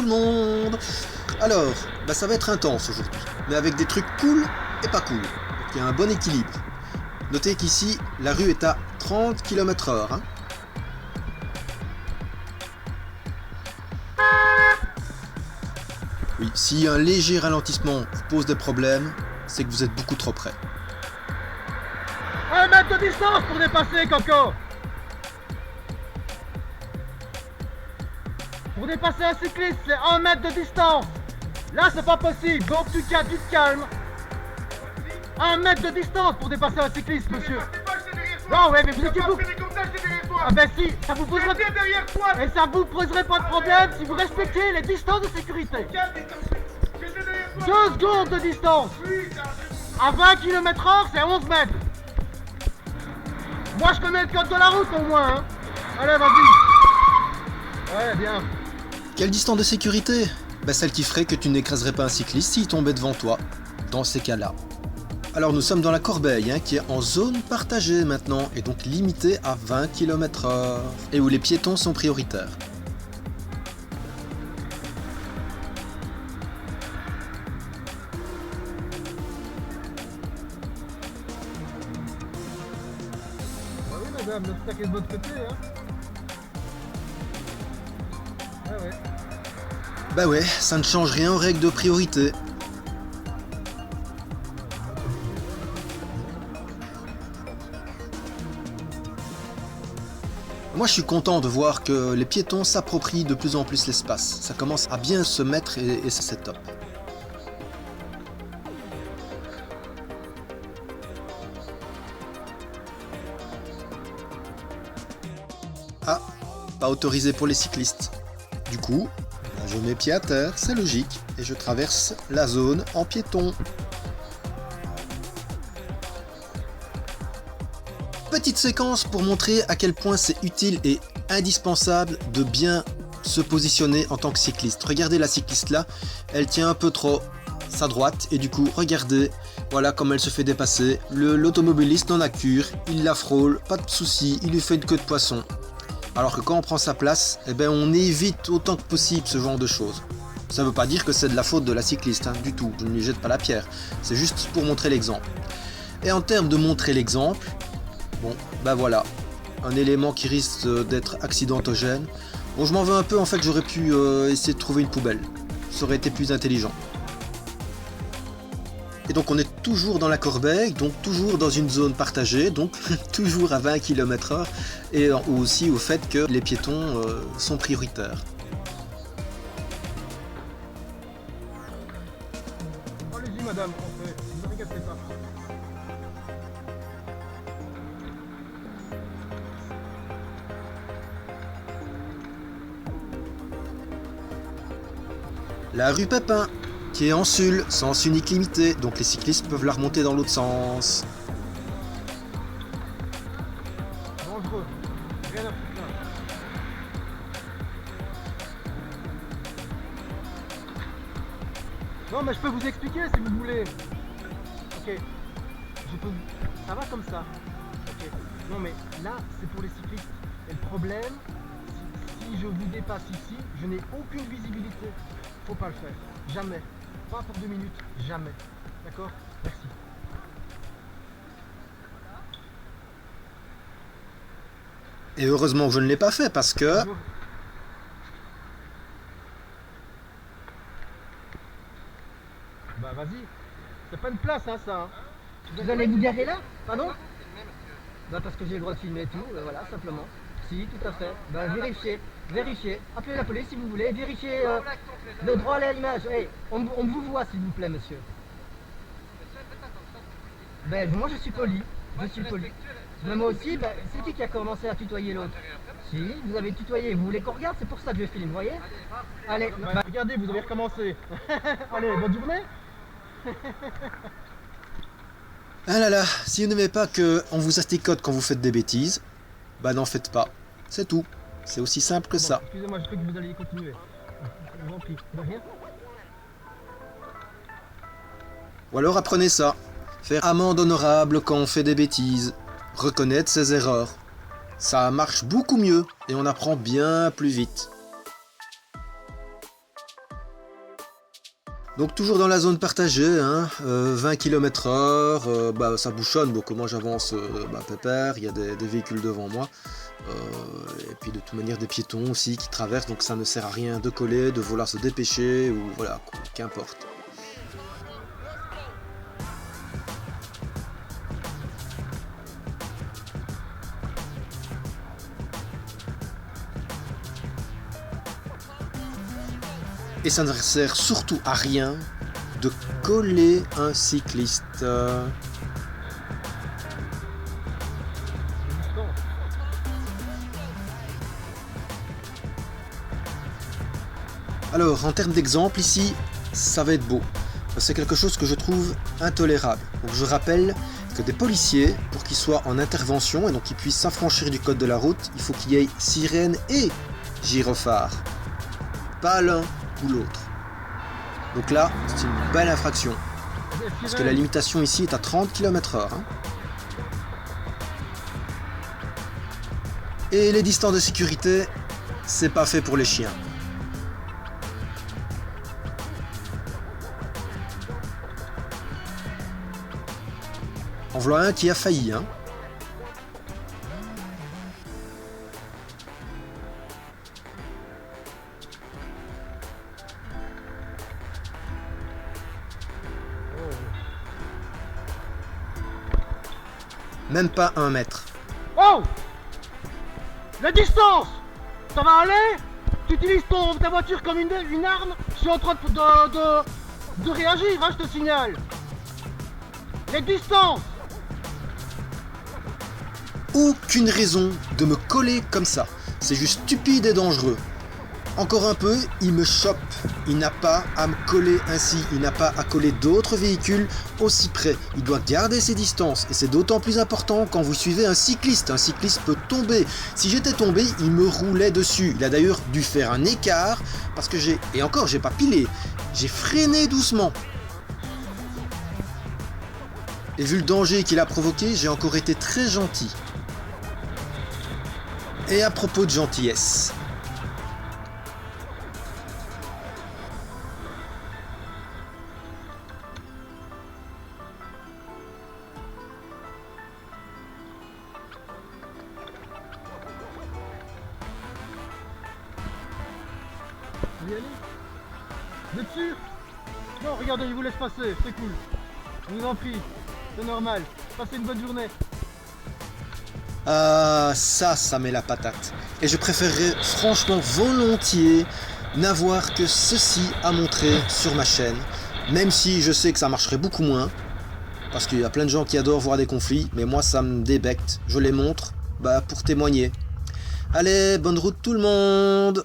le monde. Alors, ça va être intense aujourd'hui, mais avec des trucs cool et pas cool. Donc il y a un bon équilibre. Notez qu'ici, la rue est à 30 km/h. Hein. Oui, si un léger ralentissement vous pose des problèmes, c'est que vous êtes beaucoup trop près. 1 mètre de distance pour dépasser, Coco. Pour dépasser un cycliste, c'est 1 mètre de distance. Là, c'est pas possible, donc tu te calmes. 1 mètre de distance pour dépasser un cycliste, monsieur. Non, ouais, mais vous étiez vous. Ah ben si, ça vous poserait... Et ça vous poserait pas de problème si vous respectiez les distances de sécurité. 2 secondes de distance. À 20 km/h, c'est 11 mètres. Moi, je connais le code de la route au moins. Hein. Allez, vas-y. Ouais, bien. Quelle distance de sécurité ? Celle qui ferait que tu n'écraserais pas un cycliste s'il tombait devant toi, dans ces cas-là. Alors nous sommes dans la Corbeille, qui est en zone partagée maintenant, et donc limitée à 20 km/h, et où les piétons sont prioritaires. Bah oui madame, l'obstacle est de votre côté, hein. Ah ouais. Bah ouais, ça ne change rien aux règles de priorité. Moi je suis content de voir que les piétons s'approprient de plus en plus l'espace. Ça commence à bien se mettre et c'est top. Ah, pas autorisé pour les cyclistes. Du coup, je mets pied à terre, c'est logique, et je traverse la zone en piéton. Petite séquence pour montrer à quel point c'est utile et indispensable de bien se positionner en tant que cycliste. Regardez la cycliste là, elle tient un peu trop sa droite et du coup regardez, voilà comme elle se fait dépasser. L'automobiliste n'en a cure, il la frôle, pas de souci, il lui fait une queue de poisson. Alors que quand on prend sa place, on évite autant que possible ce genre de choses. Ça ne veut pas dire que c'est de la faute de la cycliste, du tout, je ne lui jette pas la pierre, c'est juste pour montrer l'exemple. Et en termes de montrer l'exemple, bon, voilà, un élément qui risque d'être accidentogène. Bon, je m'en veux un peu, en fait, j'aurais pu essayer de trouver une poubelle. Ça aurait été plus intelligent. Et donc on est toujours dans la Corbeille, donc toujours dans une zone partagée, donc toujours à 20 km/h, et aussi au fait que les piétons sont prioritaires. Allez-y madame, on fait, ne vous inquiétez pas. La rue Pépin, qui est en Sul, sens unique limité, donc les cyclistes peuvent la remonter dans l'autre sens. Dangereux, rien à foutre là. Non mais je peux vous expliquer si vous voulez. Ok, je peux... Ça va comme ça. Ok, non mais là c'est pour les cyclistes. Et le problème, si je vous dépasse ici, je n'ai aucune visibilité. Faut pas le faire, jamais. Pas pour 2 minutes, jamais. D'accord? Merci. Et heureusement que je ne l'ai pas fait parce que... Bah vas-y, c'est pas une place ça. Hein. Vous allez vous garer là? Pardon? Bah parce que j'ai le droit de filmer et tout, voilà, simplement. Si, tout à fait. Bah vérifiez. Appelez la police si vous voulez, vérifiez le droit à l'image. Hey, on vous voit s'il vous plaît, monsieur. Ben moi je suis poli, Mais moi aussi, c'est qui a commencé à tutoyer l'autre? Si, vous avez tutoyé, vous voulez qu'on regarde, c'est pour ça que je filme, vous voyez? Allez, regardez, vous avez recommencé. Allez, bonne journée. Ah là là, si vous n'aimez pas qu'on vous asticote quand vous faites des bêtises, n'en faites pas. C'est tout. C'est aussi simple que ça. Excusez-moi, je crois que vous alliez continuer. Je vous en prie. De rien. Ou alors apprenez ça. Faire amende honorable quand on fait des bêtises. Reconnaître ses erreurs. Ça marche beaucoup mieux et on apprend bien plus vite. Donc toujours dans la zone partagée, hein, 20 km/h, bah, ça bouchonne beaucoup. Moi j'avance pépère, il y a des véhicules devant moi. Et puis de toute manière des piétons aussi qui traversent, donc ça ne sert à rien de coller, de vouloir se dépêcher, ou voilà, qu'importe. Et ça ne sert surtout à rien de coller un cycliste. Alors, en termes d'exemple, ici, ça va être beau. C'est quelque chose que je trouve intolérable. Donc, je rappelle que des policiers, pour qu'ils soient en intervention et donc qu'ils puissent s'affranchir du code de la route, il faut qu'il y ait sirène et gyrophare. Pas l'un ou l'autre. Donc là, c'est une belle infraction. Parce que la limitation ici est à 30 km/h. Hein. Et les distances de sécurité, c'est pas fait pour les chiens. En voilà un qui a failli, hein. Même pas 1 mètre. Oh! La distance! Ça va aller? Tu utilises ta voiture comme une arme? Je suis en train de réagir, hein, je te signale. Les distances! Aucune raison de me coller comme ça. C'est juste stupide et dangereux. Encore un peu, il me chope. Il n'a pas à me coller ainsi. Il n'a pas à coller d'autres véhicules aussi près. Il doit garder ses distances. Et c'est d'autant plus important quand vous suivez un cycliste. Un cycliste peut tomber. Si j'étais tombé, il me roulait dessus. Il a d'ailleurs dû faire un écart parce que j'ai pas pilé. J'ai freiné doucement. Et vu le danger qu'il a provoqué, j'ai encore été très gentil. Et à propos de gentillesse, Vous y allez? Vous êtes sûr? Non, regardez, il vous laisse passer, c'est cool. Je vous en prie, c'est normal. Passez une bonne journée. ah, ça met la patate. Et je préférerais franchement volontiers n'avoir que ceci à montrer sur ma chaîne. Même si je sais que ça marcherait beaucoup moins. Parce qu'il y a plein de gens qui adorent voir des conflits. Mais moi ça me débecte. Je les montre pour témoigner. Allez, bonne route tout le monde!